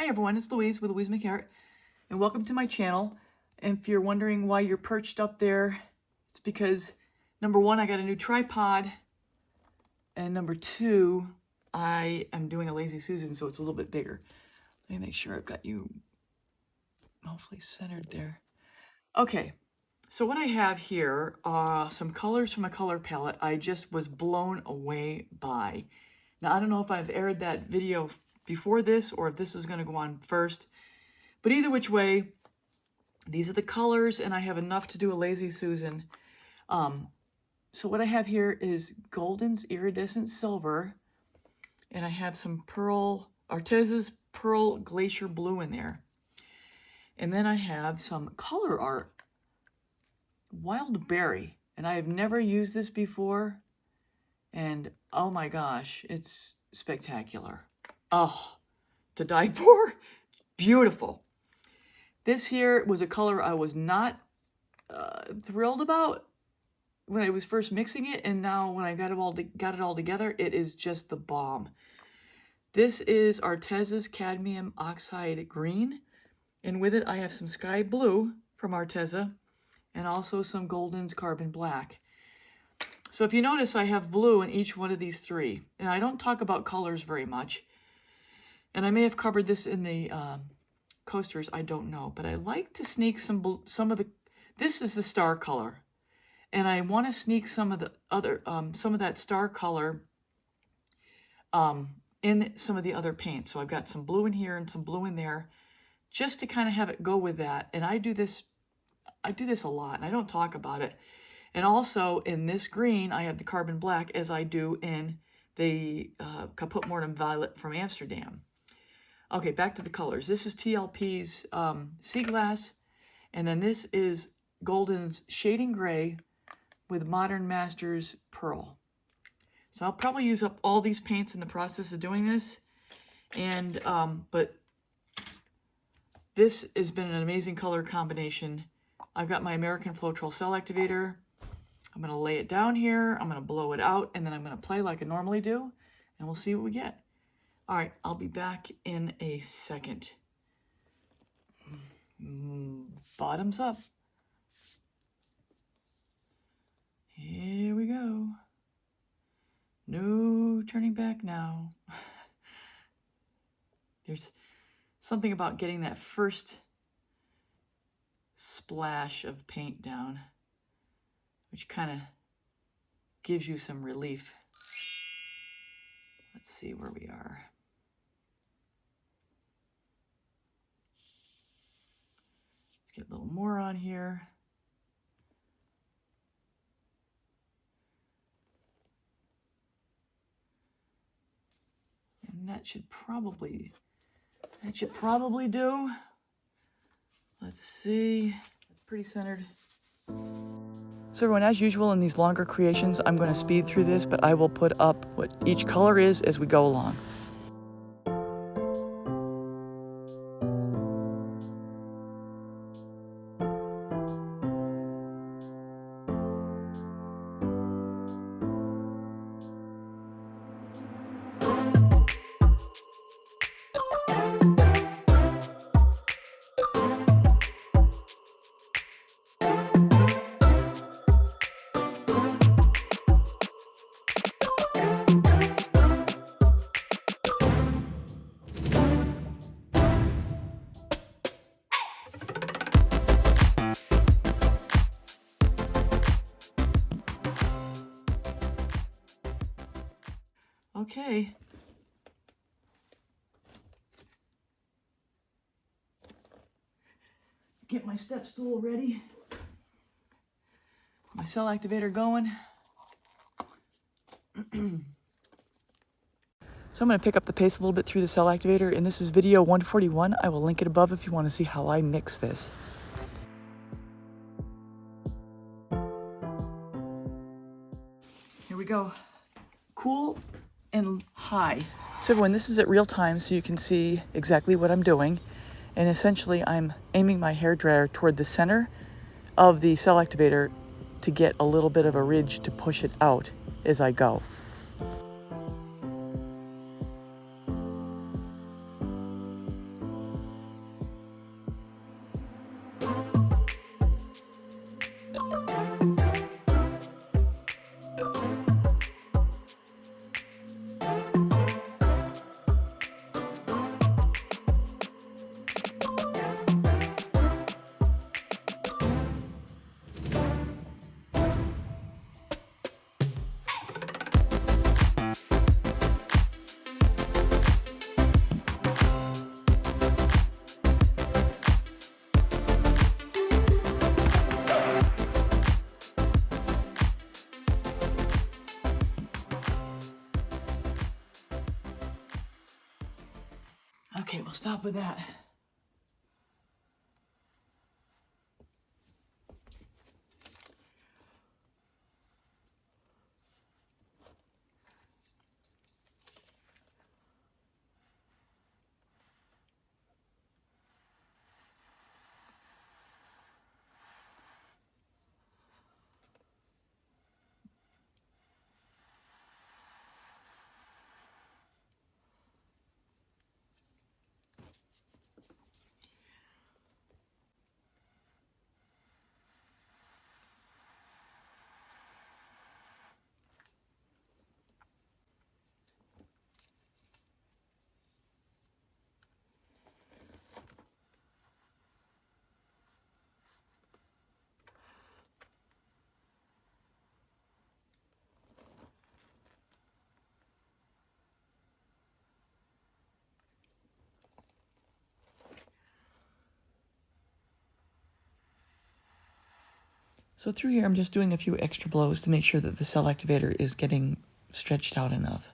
Hi everyone, it's Louise with Louise McCart, and welcome to my channel. And if you're wondering why you're perched up there, it's because number one, I got a new tripod, and number two, I am doing a Lazy Susan, so it's a little bit bigger. Let me make sure I've got you hopefully centered there. Okay, so what I have here are some colors from a color palette I just was blown away by. Now, I don't know if I've aired that video before this or if this is going to go on first, but either which way, these are the colors, and I have enough to do a Lazy Susan. So what I have here is Golden's Iridescent Silver, and I have some Arteza's Pearl Glacier Blue in there. And then I have some ColourArt Wild Berry, and I have never used this before, and oh my gosh, it's spectacular. Oh, to die for. Beautiful. This here was a color I was not thrilled about when I was first mixing it, and now when I got it all together, it is just the bomb. This is Arteza's Cadmium Oxide Green, and with it I have some Sky Blue from Arteza, and also some Golden's Carbon Black. So if you notice, I have blue in each one of these three, and I don't talk about colors very much, and I may have covered this in the coasters, I don't know, but I like to sneak some of the, this is the star color, and I want to sneak some of the other, some of that star color in some of the other paints. So I've got some blue in here and some blue in there, just to kind of have it go with that. And I do this a lot, and I don't talk about it. And also in this green, I have the Carbon Black, as I do in the Caput Mortem Violet from Amsterdam. Okay, back to the colors. This is TLP's Seaglass, and then this is Golden's Shading Gray with Modern Masters Pearl. So I'll probably use up all these paints in the process of doing this, and but this has been an amazing color combination. I've got my American Floetrol Cell Activator. I'm going to lay it down here, I'm going to blow it out, and then I'm going to play like I normally do, and we'll see what we get. All right, I'll be back in a second. Bottoms up. Here we go. No turning back now. There's something about getting that first splash of paint down, which kind of gives you some relief. Let's see where we are. Let's get a little more on here. And that should probably do. Let's see. It's pretty centered. So everyone, as usual in these longer creations, I'm going to speed through this, but I will put up what each color is as we go along. Okay. Get my step stool ready. My cell activator going. So I'm going to pick up the pace a little bit through the cell activator, and this is video 141. I will link it above if you want to see how I mix this. Here we go. Cool and high. So everyone, this is at real time, so you can see exactly what I'm doing. And essentially, I'm aiming my hairdryer toward the center of the cell activator to get a little bit of a ridge to push it out as I go. Okay, we'll stop with that. So through here, I'm just doing a few extra blows to make sure that the cell activator is getting stretched out enough.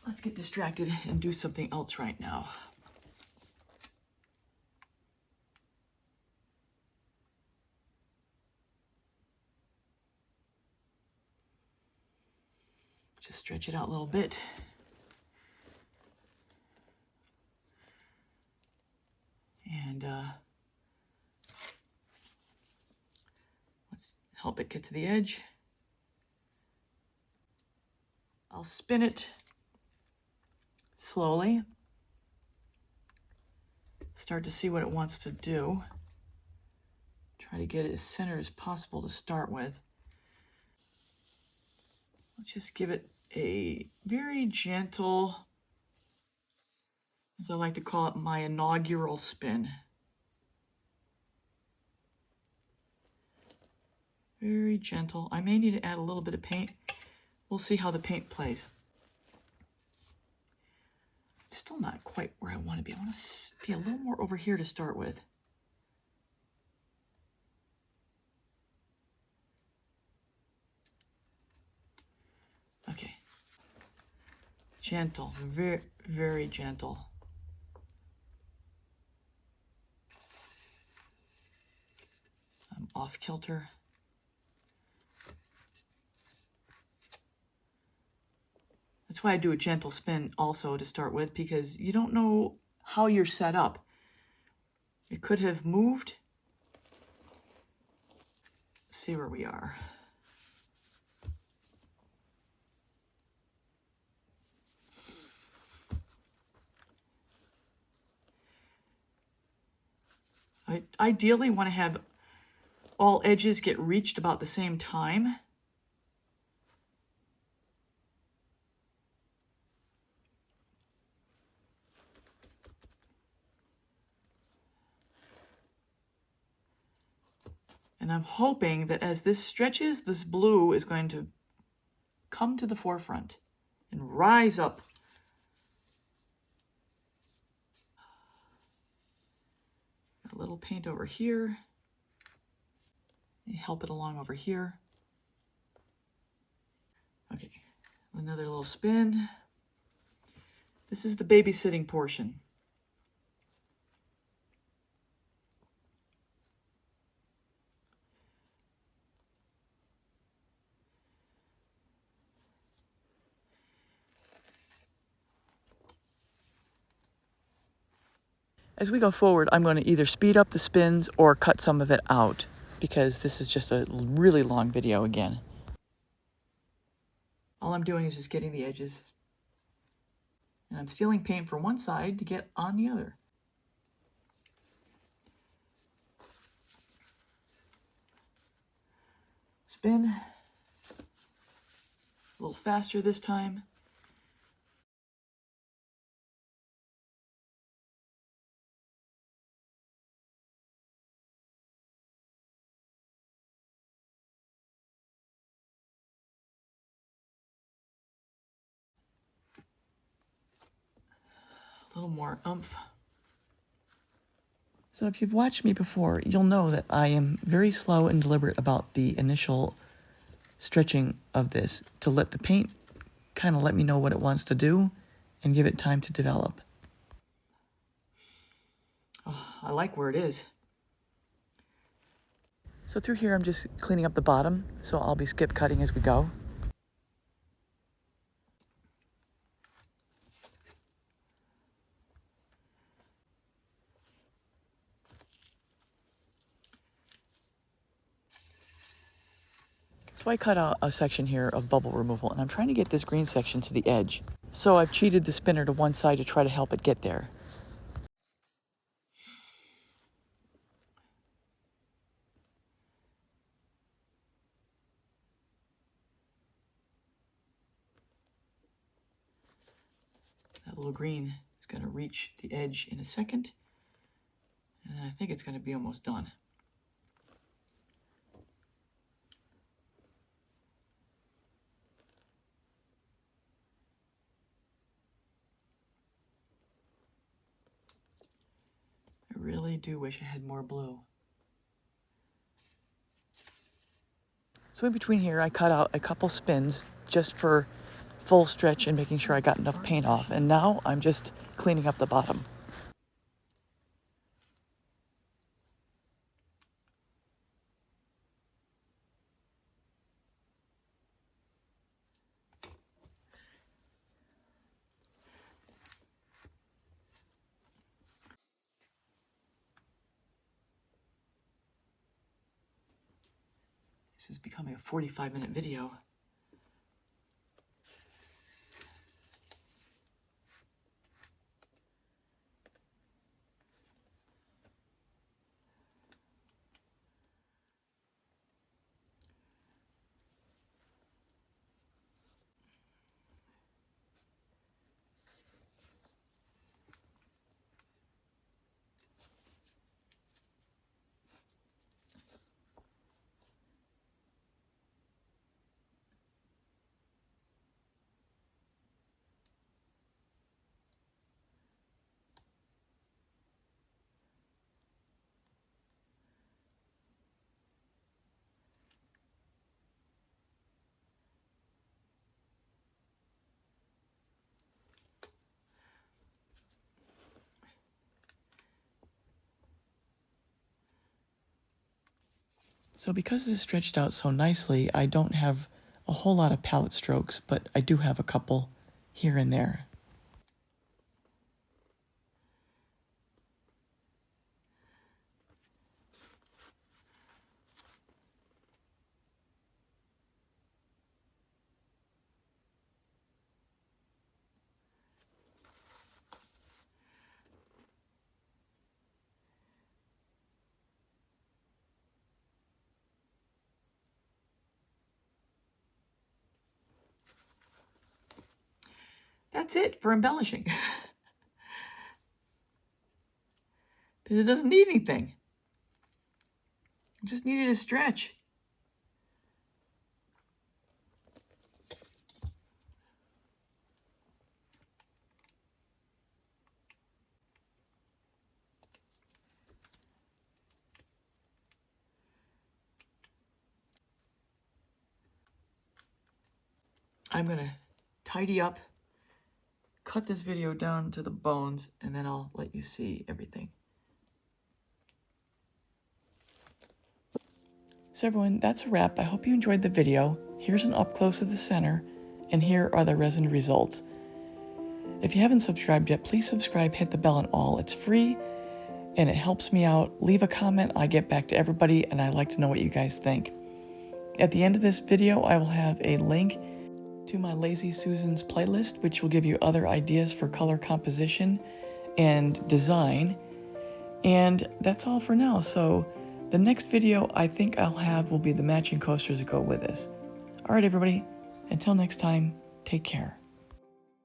Let's get distracted and do something else right now. Just stretch it out a little bit. And let's help it get to the edge. I'll spin it slowly. Start to see what it wants to do. Try to get it as centered as possible to start with. Let's just give it a very gentle, as I like to call it, my inaugural spin. Very gentle. I may need to add a little bit of paint. We'll see how the paint plays. Still not quite where I want to be. I want to be a little more over here to start with. Okay. Gentle, very, very gentle. I'm off kilter. That's why I do a gentle spin also to start with, because you don't know how you're set up. It could have moved. Let's see where we are. I ideally want to have all edges get reached about the same time. And I'm hoping that as this stretches, this blue is going to come to the forefront and rise up. A little paint over here. Help it along over here. Okay, another little spin. This is the babysitting portion. As we go forward, I'm going to either speed up the spins or cut some of it out, because this is just a really long video again. All I'm doing is just getting the edges. And I'm stealing paint from one side to get on the other. Spin. A little faster this time. A little more oomph. So if you've watched me before, you'll know that I am very slow and deliberate about the initial stretching of this to let the paint kind of let me know what it wants to do and give it time to develop. Oh, I like where it is. So through here I'm just cleaning up the bottom, so I'll be skip cutting as we go. So I cut out a section here of bubble removal, and I'm trying to get this green section to the edge. So I've cheated the spinner to one side to try to help it get there. That little green is going to reach the edge in a second, and I think it's going to be almost done. I really do wish I had more blue. So in between here, I cut out a couple spins just for full stretch and making sure I got enough paint off. And now I'm just cleaning up the bottom. This is becoming a 45-minute video. So because this stretched out so nicely, I don't have a whole lot of palette strokes, but I do have a couple here and there. That's it for embellishing. Because it doesn't need anything. It just needed a stretch. I'm going to tidy up, cut this video down to the bones, and then I'll let you see everything. So everyone, that's a wrap. I hope you enjoyed the video. Here's an up close of the center, and here are the resin results. If you haven't subscribed yet, please subscribe, hit the bell and all. It's free, and it helps me out. Leave a comment. I get back to everybody, and I like to know what you guys think. At the end of this video, I will have a link to my Lazy Susan's playlist, which will give you other ideas for color composition and design. And that's all for now. So the next video I think I'll have will be the matching coasters that go with this. All right, everybody. Until next time, take care.